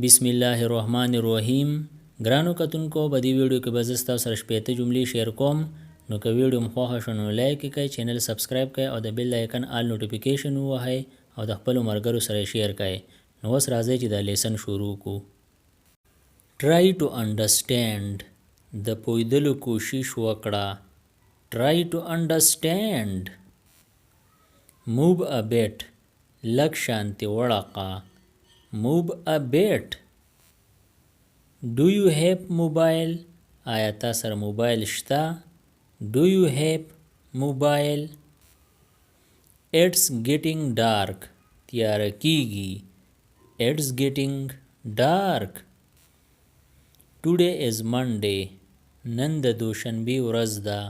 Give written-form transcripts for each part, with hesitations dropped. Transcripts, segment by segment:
بسم الله الرحمن الرحیم. ګرانو کتونکو په دې ویډیو کې به زه ستاسو سره شپږ جملې شیر کوم. نو که ویډیو مو خوښه شوه نو لایک کړئ، چینل سبسکرایب کړئ او د بیل آیکن آل نوټیفیکیشن ووهئ او د خپلو ملګرو سره شیر کړئ. نو اوس راځئ چې دا لیسن شروع کړو. Try to understand. د پوهېدلو کوشش وکړه. Try to understand. Move a bit. لږ شانتې وړقه. Move a bit. Do you have mobile? آیا تا سره موبایل شته؟ Do you have mobile? It's getting dark. تیاره کیږي. It's getting dark. Today is Monday. نن د دوشنبې ورځ ده.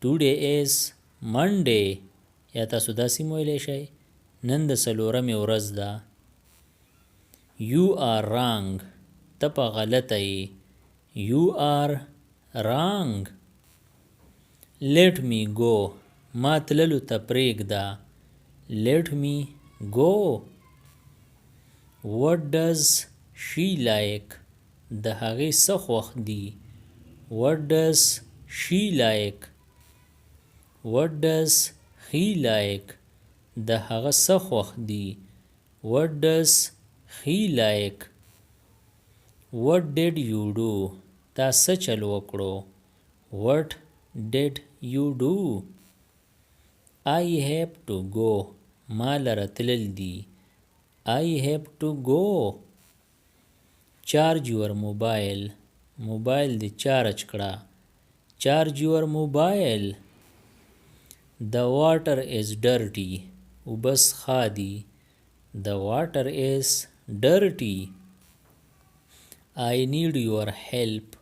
Today is Monday. یا تاسو داسې ویلی شئ نن د څلورمې ورځ ده. You are wrong. ته په غلطه یې. You are wrong. Let me go. ما تللو ته پرېږده. Let me go. What does she like? د هغې څه خوښ دي. What does she like? What does he like? د هغه څه خوښ دي. What does he like? What did you do? تا څه چل وکړو. What did you do? I have to go. ما لره تلل دي. I have to go. Charge your mobile. موبایل دې چارج کړه. Charge your mobile. The water is dirty. وبس خادي. The water is dirty. I need your help.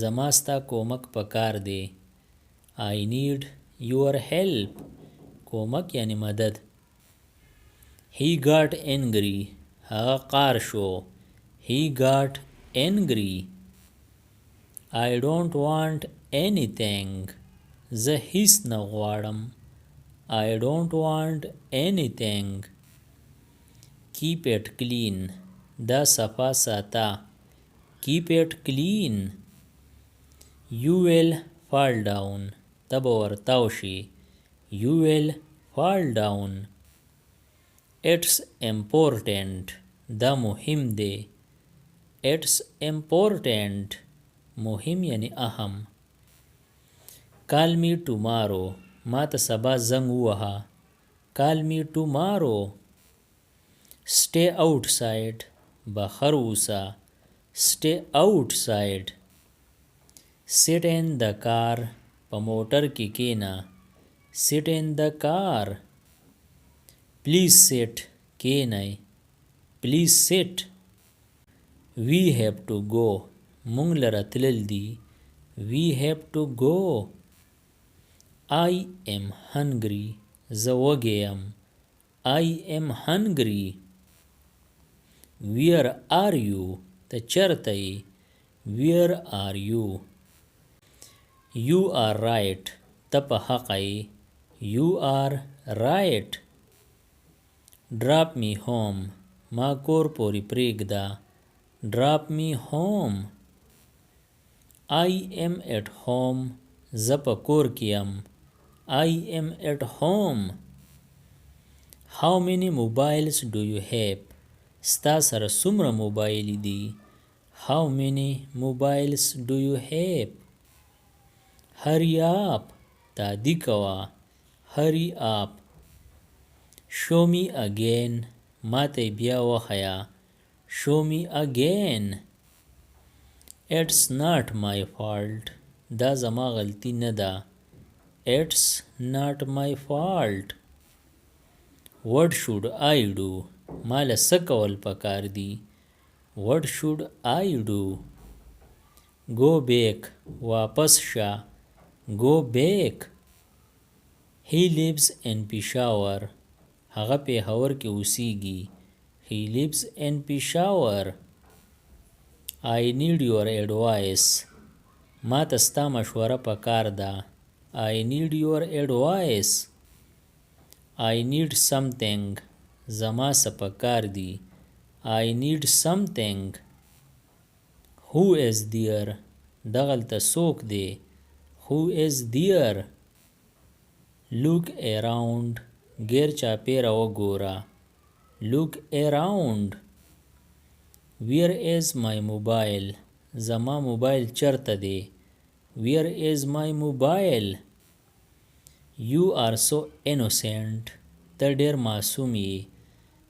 زما ستا کومک پکار دی. I need your help. کومک یعنی مدد. He got angry. هغه قار شو. He got angry. I don't want anything. زه هیڅ نه غواړم. I don't want anything. Keep it clean. دا صفا ساته. Keep it clean. You will fall down. ته به ورتاو شي. You will fall down. It's important. دا مهم دی. It's important. مهم یعنی اهم. Call me tomorrow. ما ته سبا زنګ ووهه. Call me tomorrow. Stay outside. بهر اوسه. Stay outside. Sit in the car. په موټر کې کېنه. Sit in the car. Please sit. کېنئ. Please sit. We have to go. مونږ لره تلل دي. We have to go. I am hungry. زه وږی یم. I am hungry. Where are you? ته چېرته یې. Where are you? You are right. ته په حقه یې. You are right. Drop me home. ما کور پورې پرېږده. Drop me home. I am at home. زه په کور کې یم. I am at home. How many mobiles do you have? ستا سره څومره موبایلې دي. How many mobiles do you have? Hurry up. تادي کوه. Hurry up. Show me again. ما ته بیا وښیه. Show me again. It's not my fault. دا زما غلطي نه ده. It's not my fault. What should I do? ما له څه کول پکار دي. What should I do? Go back. واپس شه. Go back. He lives in Peshawar. هغه پېښور کې اوسیږي. He lives in Peshawar. I need your advice. ما ته ستا مشوره پکار ده. I need your advice. I need something. زما څه پکار دي. I need something. Who is there? دغلته څوک دی. Who is there? Look around. غیر چاپیره وګوره. Look around. Where is my mobile? زما موبایل چرته دی. Where is my mobile? You are so innocent. ته ډیر معصوم یې.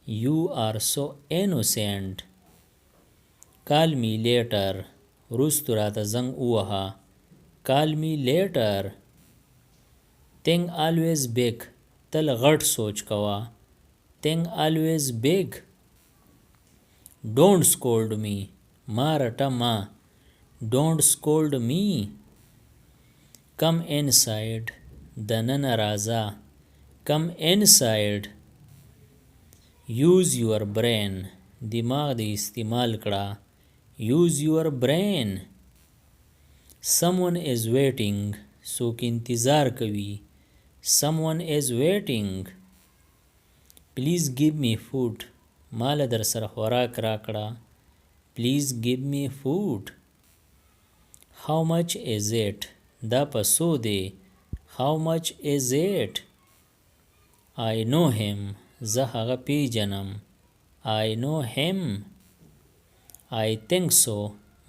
You are so innocent. Call me later. وروستو راته زنګ ووهه. Call me later. Think always big. تل غټ سوچ کوه. Think always big. Don't scold me. ما رټه ما. Don't scold me. Come inside. دننه راځه. Come inside. Use your brain. دماغ دې استعمال کړه. Use your brain. Someone is waiting. څوک انتظار کوي. Someone is waiting. Please give me food. مال در سره خوراک راکړه. Please give me food. How much is it? دا په څو دی. How much is it? I know him. زه هغه پیژنم. I know him. I think so.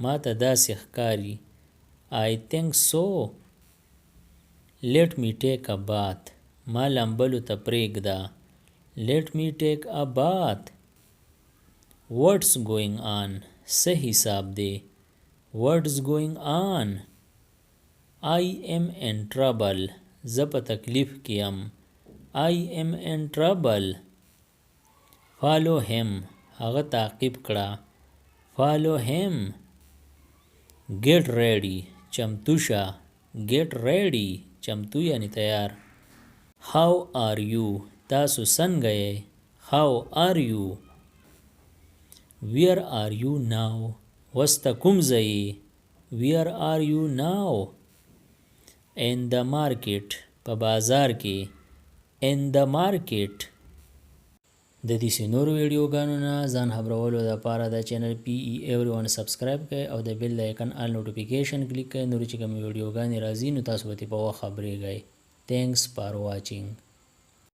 ما ته داسې ښکاري. I think so. Let me take a bath. ما لامبلو ته پرېږده. Let me take a bath. What's going on? څه حساب دی. What's going on? I am in trouble. زه په تکلیف کې یم. I am in trouble. Follow him. هغه تعقیب کړه. Follow him. Get ready. چمتو شه. Get ready. چمتو یعنی تیار. How are you? تاسو څنګه یې. How are you? Where are you now? وسته کوم ځای یې. Where are you now? In the market. په بازار کې. In the market. د دې نورو ویډیوګانو نه ځان خبرولو لپاره د چینل PE everyone سبسکرایب کړئ او د بیل د آیکن آل نوټیفیکیشن کلیک کړئ. نورې چې کومې ویډیوګانې راځي نو تاسو به ترې په وخت خبرېږئ. Thanks for watching.